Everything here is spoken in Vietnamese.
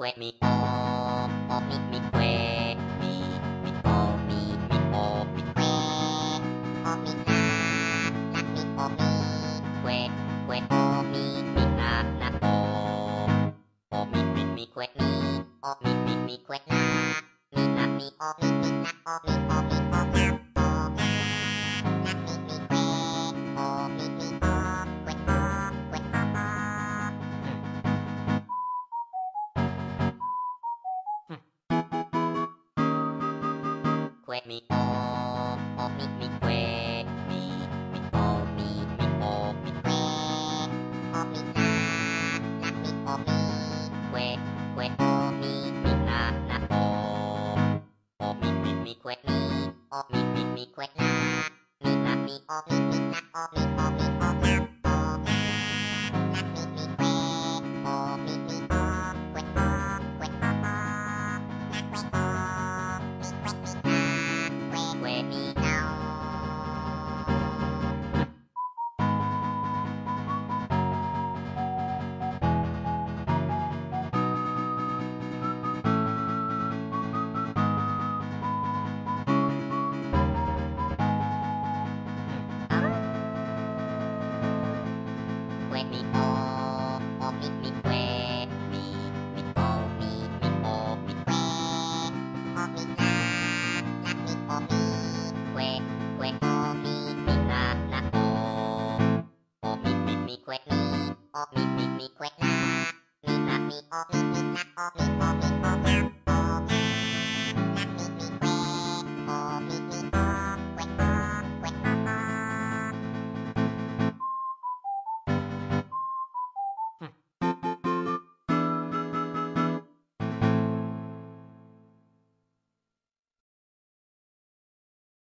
mi o mi que mi o mi o mi que o mi la mi o mi na o mi que o mi que na mi o mi na o mi o na mi o mi que mi o mi o mi que o mi la mi o mi que o mi na o mi que o mi que na mi o mi na o mi o mi o na mi o mi que mi o mi o mi que o mi la mi o mi que o mi na o mi que o mi que na mi na mi o mi na o mi o